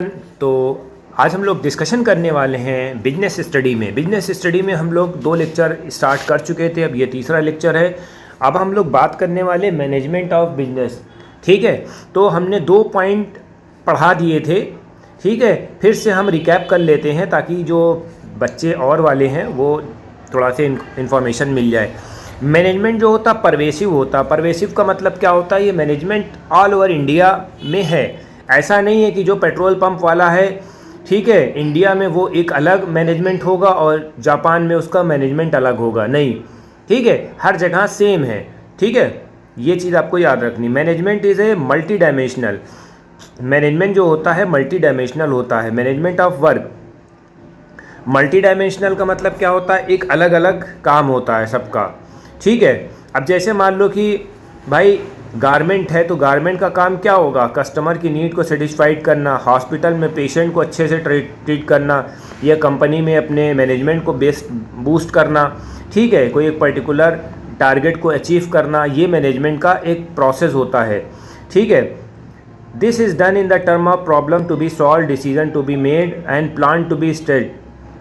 तो आज हम लोग डिस्कशन करने वाले हैं बिजनेस स्टडी में। बिजनेस स्टडी में हम लोग 2 लेक्चर स्टार्ट कर चुके थे, अब ये तीसरा लेक्चर है। अब हम लोग बात करने वाले मैनेजमेंट ऑफ बिजनेस। ठीक है, तो हमने 2 पॉइंट पढ़ा दिए थे। ठीक है, फिर से हम रिकैप कर लेते हैं ताकि जो बच्चे और वाले हैं वो थोड़ा सा इन्फॉर्मेशन मिल जाए। मैनेजमेंट जो होता परवेसिव होता। परवेसिव का मतलब क्या होता है? ये मैनेजमेंट ऑल ओवर इंडिया में है। ऐसा नहीं है कि जो पेट्रोल पंप वाला है, ठीक है, इंडिया में वो एक अलग मैनेजमेंट होगा और जापान में उसका मैनेजमेंट अलग होगा। नहीं, ठीक है, हर जगह सेम है। ठीक है, ये चीज़ आपको याद रखनी। Management is a multi dimensional. Management जो होता है मल्टी डायमेंशनल होता है। Management of work, multi dimensional का मतलब क्या होता है? एक अलग अलग काम होता है सबका। ठीक है, अब जैसे मान लो कि भाई गारमेंट है, तो गारमेंट का काम क्या होगा? कस्टमर की नीड को सेटिस्फाइड करना, हॉस्पिटल में पेशेंट को अच्छे से ट्रीट करना, या कंपनी में अपने मैनेजमेंट को बूस्ट करना। ठीक है, कोई एक पर्टिकुलर टारगेट को अचीव करना, ये मैनेजमेंट का एक प्रोसेस होता है। ठीक है, this is done in the term of problem to be solve, decision to be made and plan to be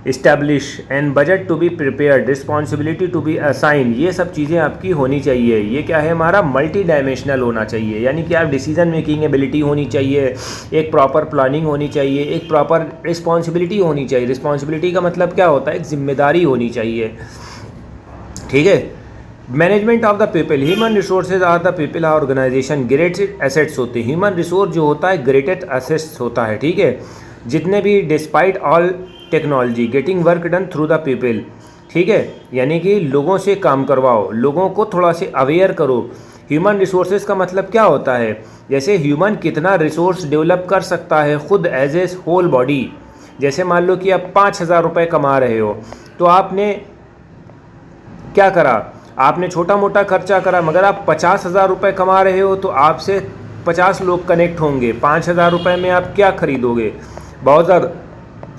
establish and budget to be prepared, responsibility to be assign. ये सब चीज़ें आपकी होनी चाहिए। ये क्या है? हमारा मल्टी डायमेंशनल होना चाहिए, यानी कि आप डिसीजन मेकिंग एबिलिटी होनी चाहिए, एक प्रॉपर प्लानिंग होनी चाहिए, एक प्रॉपर रिस्पॉन्सिबिलिटी होनी चाहिए। रिस्पॉन्सिबिलिटी का मतलब क्या होता है? एक जिम्मेदारी होनी चाहिए। ठीक है, management of the people, human resources are the people organization greatest assets होते हैं। ह्यूमन रिसोर्स जो होता है ग्रेटेस्ट एसेट्स होता है। ठीक है, जितने भी despite all technology getting work done through the people. ठीक है, यानी कि लोगों से काम करवाओ, लोगों को थोड़ा से अवेयर करो। ह्यूमन रिसोर्सेज का मतलब क्या होता है? जैसे ह्यूमन कितना रिसोर्स डेवलप कर सकता है खुद एज ए होल बॉडी। जैसे मान लो कि आप 5,000 रुपये कमा रहे हो, तो आपने क्या करा? आपने छोटा मोटा खर्चा करा, मगर आप 50,000 रुपये कमा रहे हो, तो आपसे 50 लोग कनेक्ट होंगे। 5,000 रुपये में आप क्या खरीदोगे? बहुत ज़्यादा,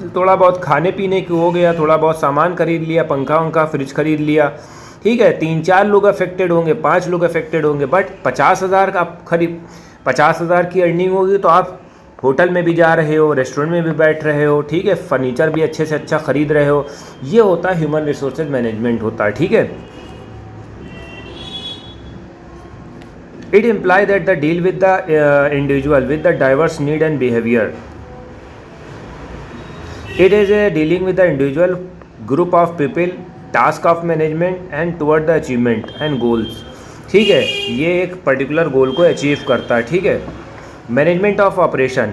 थोड़ा बहुत खाने पीने की हो गया, थोड़ा बहुत सामान खरीद लिया, पंखा वंखा फ्रिज खरीद लिया। ठीक है, 3-4 लोग अफेक्टेड होंगे, 5 लोग अफेक्टेड होंगे, बट 50,000 का आप 50,000 की अर्निंग होगी, तो आप होटल में भी जा रहे हो, रेस्टोरेंट में भी बैठ रहे हो। ठीक है, फर्नीचर भी अच्छे से अच्छा ख़रीद रहे हो। ये होता है ह्यूमन रिसोर्सेज मैनेजमेंट होता है। ठीक है, it imply that the deal with the individual with the diverse need and behaviour. It is a dealing with the individual group of people, task of management and toward the achievement and goals. ठीक है, ये एक particular goal को achieve करता है। ठीक है, management of operation,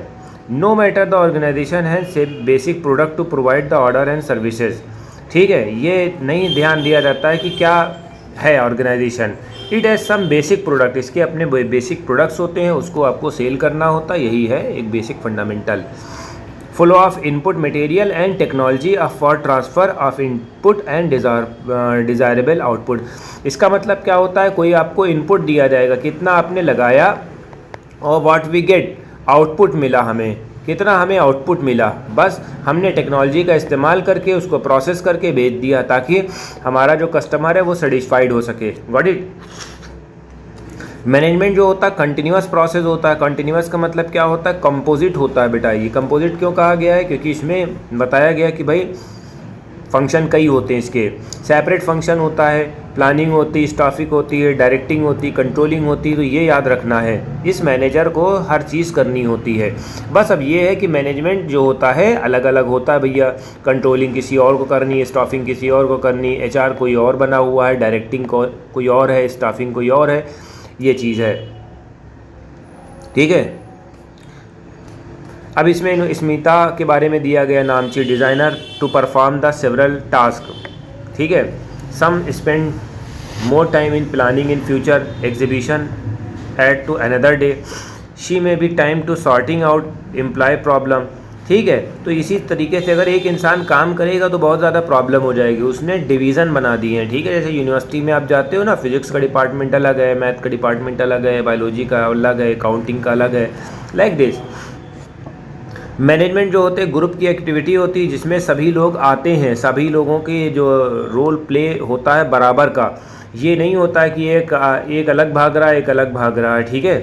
no matter the organisation has say basic product to provide the order and services. ठीक है, ये नहीं ध्यान दिया जाता है कि क्या है organization. It has some basic product, इसके अपने बेसिक प्रोडक्ट्स होते हैं, उसको आपको सेल करना होता है। यही है एक basic fundamental. Flow of input material and technology for transfer of input and desirable output. इसका मतलब क्या होता है? कोई आपको इनपुट दिया जाएगा, कितना आपने लगाया, और व्हाट वी गेट, आउटपुट मिला हमें, कितना हमें आउटपुट मिला। बस हमने टेक्नोलॉजी का इस्तेमाल करके उसको प्रोसेस करके बेच दिया, ताकि हमारा जो कस्टमर है वो सेटिस्फाइड हो सके। Got it? मैनेजमेंट जो होता है कंटिन्यूअस प्रोसेस होता है। कंटिन्यूअस का मतलब क्या होता है? कंपोजिट होता है। बेटा, ये कंपोजिट क्यों कहा गया है? क्योंकि इसमें बताया गया कि भाई फंक्शन कई होते हैं इसके। सेपरेट फंक्शन होता है, प्लानिंग होती है, स्टाफिंग होती है, डायरेक्टिंग होती है, कंट्रोलिंग होती है। तो ये याद रखना है, इस मैनेजर को हर चीज़ करनी होती है। बस अब ये है कि मैनेजमेंट जो होता है अलग अलग होता है भैया। कंट्रोलिंग किसी और को करनी है, स्टाफिंग किसी और को करनी है, HR कोई और बना हुआ है, डायरेक्टिंग कोई और है, स्टाफिंग कोई और है। ये चीज़ है। ठीक है, अब इसमें स्मिता के बारे में दिया गया नामची designer to perform the several task. ठीक है, some spend more time in planning in future exhibition at to another day, she may be time to sorting out employ problem. ठीक है, तो इसी तरीके से अगर एक इंसान काम करेगा तो बहुत ज़्यादा प्रॉब्लम हो जाएगी। उसने डिवीज़न बना दिए हैं। ठीक है, जैसे यूनिवर्सिटी में आप जाते हो ना, फिजिक्स का डिपार्टमेंट अलग है, मैथ का डिपार्टमेंट अलग है, बायोलॉजी का अलग है, अकाउंटिंग का अलग है, लाइक दिस। मैनेजमेंट जो होते हैं ग्रुप की एक्टिविटी होती है, जिसमें सभी लोग आते हैं, सभी लोगों के जो रोल प्ले होता है बराबर का। ये नहीं होता है कि एक अलग भाग रहा है, एक अलग भाग रहा है। ठीक है,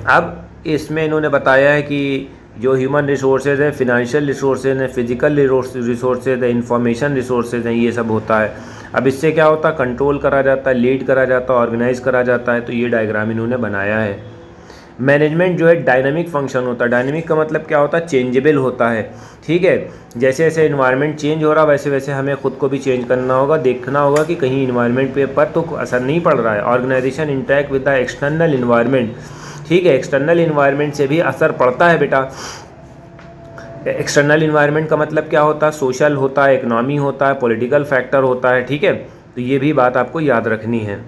अब इसमें इन्होंने बताया है कि जो ह्यूमन रिसोर्सेज हैं, फिनेंशियल रिसोर्सेज हैं, फिजिकल रिसोर्सेज हैं, इंफॉर्मेशन रिसोर्सेज हैं, ये सब होता है। अब इससे क्या होता है, कंट्रोल करा जाता है, लीड करा जाता है, ऑर्गेनाइज करा जाता है। तो ये डायग्राम इन्होंने बनाया है। मैनेजमेंट जो है डायनामिक फंक्शन होता है। डायनामिक का मतलब क्या होता है, चेंजेबल होता है। ठीक है, जैसे जैसे इन्वायरमेंट चेंज हो रहा वैसे वैसे हमें खुद को भी चेंज करना होगा, देखना होगा कि कहीं इन्वायरमेंट पर तो असर नहीं पड़ रहा है। Organization interact with the external environment. ठीक है, एक्सटर्नल इन्वायरमेंट से भी असर पड़ता है बेटा। एक्सटर्नल इन्वायरमेंट का मतलब क्या होता है, सोशल होता है, इकोनॉमी होता है, पॉलिटिकल फैक्टर होता है। ठीक है, तो ये भी बात आपको याद रखनी है।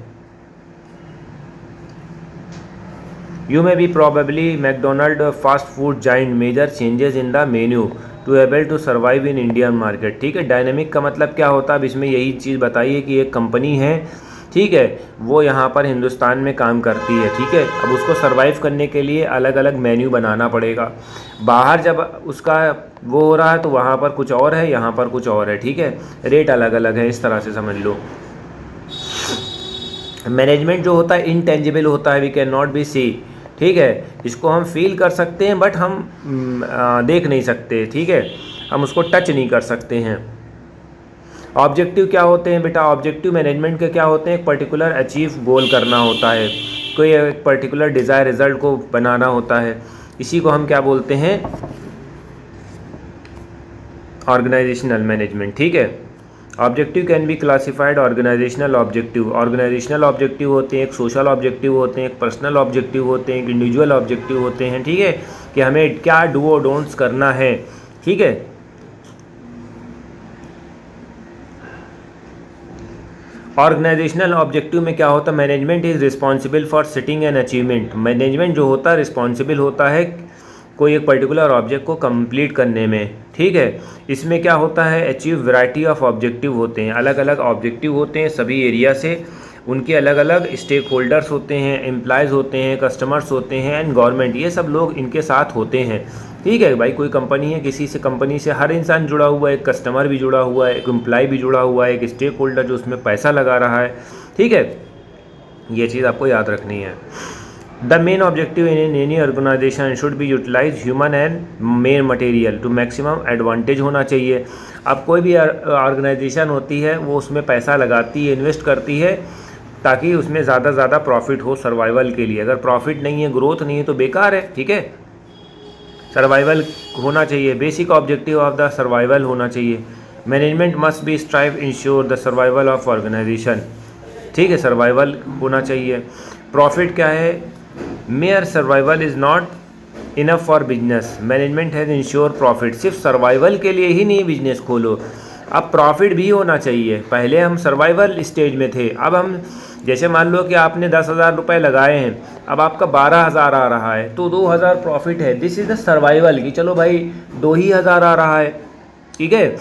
You may be probably McDonald fast food giant major changes in the menu to able to survive in Indian market। ठीक है, डायनेमिक का मतलब क्या होता है, अब इसमें यही चीज़ बताइए कि एक कंपनी है, ठीक है, वो यहाँ पर हिंदुस्तान में काम करती है। ठीक है, अब उसको सरवाइव करने के लिए अलग अलग मेन्यू बनाना पड़ेगा। बाहर जब उसका वो हो रहा है तो वहाँ पर कुछ और है, यहाँ पर कुछ और है। ठीक है, रेट अलग अलग है, इस तरह से समझ लो। मैनेजमेंट जो होता है इनटेंजिबल होता है, we can not be see. ठीक है, इसको हम फील कर सकते हैं बट हम देख नहीं सकते। ठीक है, हम उसको टच नहीं कर सकते हैं। ऑब्जेक्टिव क्या होते हैं बेटा, ऑब्जेक्टिव मैनेजमेंट के क्या होते हैं, एक पर्टिकुलर अचीव गोल करना होता है, कोई एक पर्टिकुलर डिज़ायर रिजल्ट को बनाना होता है। इसी को हम क्या बोलते हैं, ऑर्गेनाइजेशनल मैनेजमेंट। ठीक है, objective can be classified organizational objective. Organizational objective होते हैं, एक सोशल ऑब्जेक्टिव होते हैं, एक पर्सनल ऑब्जेक्टिव होते हैं, एक इंडिविजुअल ऑब्जेक्टिव होते हैं। ठीक है, कि हमें क्या डू और डोंट्स करना है। ठीक है, ऑर्गेनाइजेशनल ऑब्जेक्टिव में क्या होता है, management is responsible for setting an achievement. Management जो होता है रिस्पॉन्सिबल होता है कोई एक पर्टिकुलर ऑब्जेक्ट को कंप्लीट करने में। ठीक है, इसमें क्या होता है, अचीव वैरायटी ऑफ ऑब्जेक्टिव होते हैं, अलग अलग ऑब्जेक्टिव होते हैं सभी एरिया से, उनके अलग अलग स्टेक होल्डर्स होते हैं, एम्प्लॉयज़ होते हैं, कस्टमर्स होते हैं एंड गवर्नमेंट, ये सब लोग इनके साथ होते हैं। ठीक है भाई, कोई कंपनी है, किसी से कंपनी से हर इंसान जुड़ा हुआ है, एक कस्टमर भी जुड़ा हुआ है, एक एम्प्लॉय भी जुड़ा हुआ है, एक स्टेक होल्डर जो उसमें पैसा लगा रहा है। ठीक है, ये चीज़ आपको याद रखनी है। The main objective in any organization should be utilize human and men material to maximum advantage होना चाहिए। अब कोई भी ऑर्गेनाइजेशन होती है वो उसमें पैसा लगाती है, इन्वेस्ट करती है ताकि उसमें ज़्यादा से ज़्यादा प्रॉफिट हो सर्वाइवल के लिए। अगर प्रॉफिट नहीं है, ग्रोथ नहीं है तो बेकार है। ठीक है, सर्वाइवल होना चाहिए, basic objective of the survival होना चाहिए। Management must be strive ensure the survival of organization. ठीक है, सर्वाइवल होना चाहिए। प्रॉफिट क्या है, mere survival is not enough for business, management has ensure profit. सिर्फ सर्वाइवल के लिए ही नहीं बिजनेस खोलो, अब प्रॉफिट भी होना चाहिए। पहले हम सर्वाइवल स्टेज में थे, अब हम जैसे मान लो कि आपने 10,000 रुपये लगाए हैं, अब आपका 12,000 आ रहा है तो 2,000 प्रॉफिट है। दिस इज़ द सर्वाइवल की चलो भाई 2,000 आ रहा है। ठीक है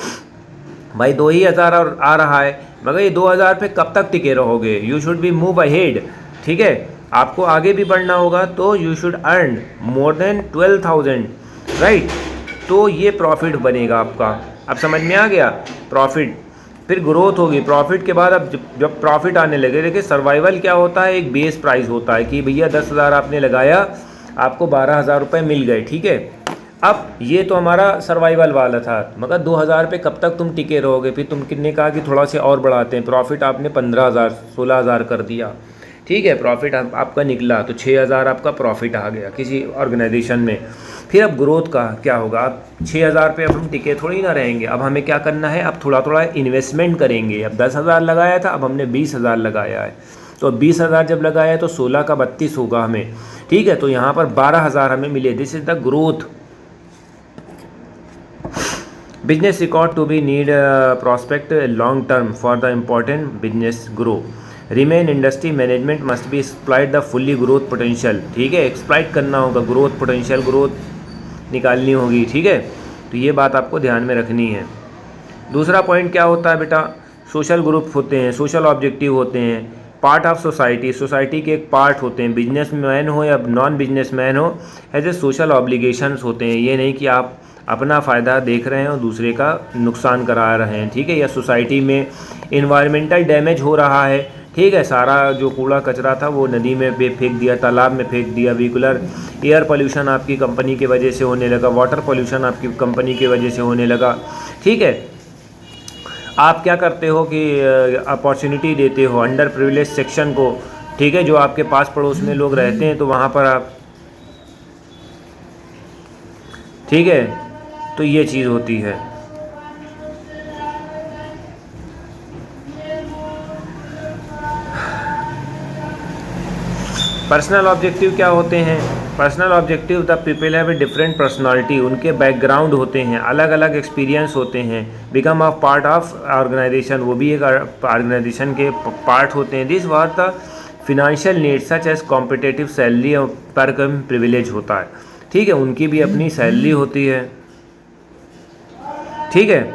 भाई, 2,000 आ रहा है, मगर ये 2,000 पे कब तक टिके रहोगे, you should be move ahead. ठीक है, आपको आगे भी बढ़ना होगा तो you should earn more than 12,000, right. तो ये प्रॉफिट बनेगा आपका। अब समझ में आ गया, प्रॉफिट फिर ग्रोथ होगी। प्रॉफिट के बाद अब जब प्रॉफिट आने लगे, देखिए सर्वाइवल क्या होता है, एक बेस प्राइस होता है कि भैया 10,000 आपने लगाया, आपको 12,000 रुपये मिल गए। ठीक है, अब ये तो हमारा सर्वाइवल वाला था, मगर 2,000 पे कब तक तुम टिके रहोगे। फिर तुम कितने कहा कि थोड़ा से और बढ़ाते हैं, प्रॉफिट आपने 15,000 16,000 कर दिया। ठीक है, प्रॉफिट आपका निकला तो 6,000 आपका प्रॉफिट आ गया किसी ऑर्गेनाइजेशन में। फिर अब ग्रोथ का क्या होगा, अब 6,000 पे अब हम टिके थोड़ी ना रहेंगे, अब हमें क्या करना है, अब थोड़ा थोड़ा इन्वेस्टमेंट करेंगे। अब 10,000 लगाया था, अब हमने 20,000 लगाया है, तो 20,000 जब लगाया है तो 16 का 32 होगा हमें। ठीक है, तो यहाँ पर 12,000 हमें मिले। This is the growth. Business record to be need prospect long term for the important business grow. Remain industry management must be exploit the fully growth potential. ठीक है, एक्सप्लॉइट करना होगा, ग्रोथ पोटेंशियल, ग्रोथ निकालनी होगी। ठीक है, तो ये बात आपको ध्यान में रखनी है। दूसरा पॉइंट क्या होता है बेटा, सोशल ग्रुप होते हैं, सोशल ऑब्जेक्टिव होते हैं, पार्ट ऑफ सोसाइटी, सोसाइटी के एक पार्ट होते हैं, बिजनेसमैन हो या नॉन बिजनेसमैन हो, ऐसे सोशल ऑब्लिगेशंस होते हैं। ये नहीं कि आप अपना फ़ायदा देख रहे हैं और दूसरे का नुकसान करा रहे हैं। ठीक है, या सोसाइटी में इन्वायरमेंटल डैमेज हो रहा है, ठीक है। सारा जो कूड़ा कचरा था वो नदी में फेंक दिया, तालाब में फेंक दिया। व्हीकुलर एयर पोल्यूशन आपकी कंपनी की वजह से होने लगा, वाटर पोल्यूशन आपकी कंपनी की वजह से होने लगा। ठीक है। आप क्या करते हो कि अपॉर्चुनिटी देते हो अंडर प्रिविलेज सेक्शन को, ठीक है, जो आपके पास पड़ोस में लोग रहते हैं, तो वहाँ पर आप, ठीक है, तो ये चीज़ होती है। पर्सनल ऑब्जेक्टिव क्या होते हैं? Personal objective, the people have a different personality, उनके बैकग्राउंड होते हैं, अलग अलग एक्सपीरियंस होते हैं। Become of part of organization, वो भी एक ऑर्गेनाइजेशन के पार्ट होते हैं। This was the financial need such as competitive salary पर कम प्रिविलेज होता है। ठीक है, उनकी भी अपनी सैलरी होती है। ठीक है,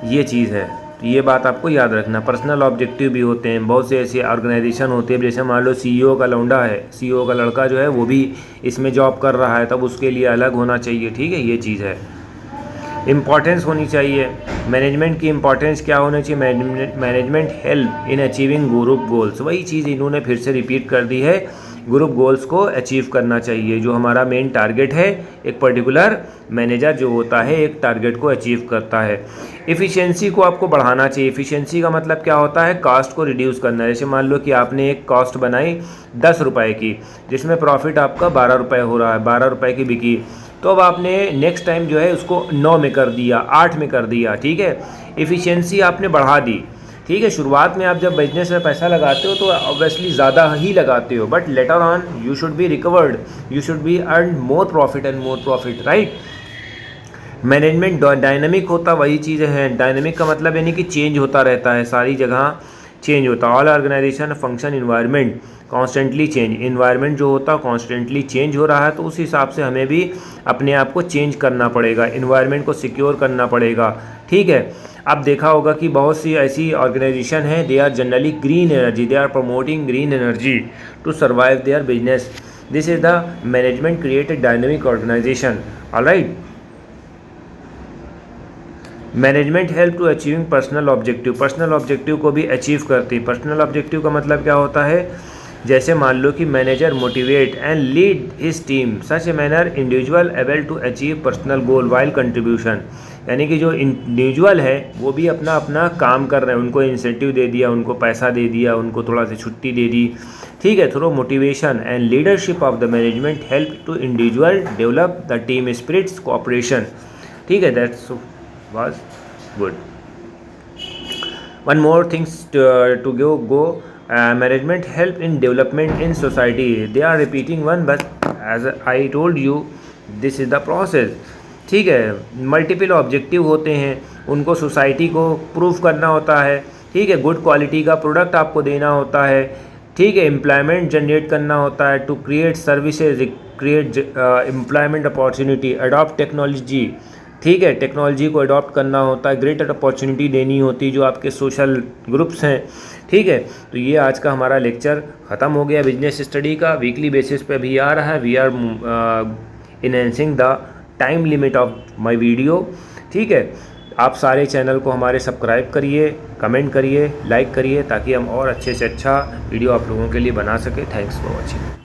ये चीज़ है, तो ये बात आपको याद रखना। पर्सनल ऑब्जेक्टिव भी होते हैं। बहुत से ऐसे ऑर्गेनाइजेशन होते हैं, जैसे मान लो सीईओ का लौंडा है, सीईओ का लड़का जो है वो भी इसमें जॉब कर रहा है, तब उसके लिए अलग होना चाहिए। ठीक है, ये चीज़ है। इम्पॉर्टेंस होनी चाहिए। मैनेजमेंट की इम्पॉर्टेंस क्या होनी चाहिए? Management help in achieving group goals. वही चीज़ इन्होंने फिर से रिपीट कर दी है। ग्रुप गोल्स को अचीव करना चाहिए। जो हमारा मेन टारगेट है, एक पर्टिकुलर मैनेजर जो होता है एक टारगेट को अचीव करता है। इफ़िशियंसी को आपको बढ़ाना चाहिए। इफ़िशियंसी का मतलब क्या होता है? कॉस्ट को रिड्यूस करना। जैसे मान लो कि आपने एक कॉस्ट बनाई 10 रुपये की, जिसमें प्रॉफिट आपका 12 रुपये हो रहा है, 12 रुपये की बिकी, तो अब आपने नेक्स्ट टाइम जो है उसको 9 में कर दिया, 8 में कर दिया। ठीक है, इफ़िशियंसी आपने बढ़ा दी। ठीक है, शुरुआत में आप जब बिजनेस में पैसा लगाते हो तो ऑब्वियसली ज़्यादा ही लगाते हो, but later on you should be recovered, you should be earn more profit and more profit, right. Management dynamic होता, वही चीज़ें हैं। डायनामिक का मतलब यानी कि चेंज होता रहता है, सारी जगह चेंज होता है। All organization function environment constantly change. Environment जो होता है कॉन्स्टेंटली चेंज हो रहा है, तो उस हिसाब से हमें भी अपने आप को चेंज करना पड़ेगा, इन्वायरमेंट को सिक्योर करना पड़ेगा। ठीक है, अब देखा होगा कि बहुत सी ऐसी ऑर्गेनाइजेशन हैं, they are generally green energy, they are promoting green energy to survive their business. This is the management create a dynamic organization. Alright, management help to achieving personal objective. Personal objective को भी achieve करती है। Personal objective का मतलब क्या होता है? जैसे मान लो कि manager motivate and lead his team such a manner individual able to achieve personal goal while contribution. यानी कि जो इंडिविजुअल है वो भी अपना अपना काम कर रहे हैं, उनको इंसेंटिव दे दिया, उनको पैसा दे दिया, उनको थोड़ा सी छुट्टी दे दी। ठीक है, through motivation and leadership of the management help to individual develop the team spirits cooperation. ठीक है, that's was good. One more things to go. Management help in development in society. They are repeating one, but as I told you, this is the process. ठीक है, multiple objective होते हैं, उनको society को prove करना होता है। ठीक है, गुड क्वालिटी का प्रोडक्ट आपको देना होता है। ठीक है, एम्प्लॉयमेंट जनरेट करना होता है, to create services, create employment opportunity, adopt technology. ठीक है, टेक्नोलॉजी को अडॉप्ट करना होता है, ग्रेटर अपॉर्चुनिटी देनी होती है जो आपके सोशल ग्रुप्स हैं। ठीक है, तो ये आज का हमारा लेक्चर ख़त्म हो गया बिजनेस स्टडी का। वीकली बेसिस पे भी आ रहा है। We are enhancing the time limit of my video. ठीक है, आप सारे चैनल को हमारे सब्सक्राइब करिए, कमेंट करिए, लाइक करिए, ताकि हम और अच्छे से अच्छा वीडियो आप लोगों के लिए बना सकें। Thanks for watching.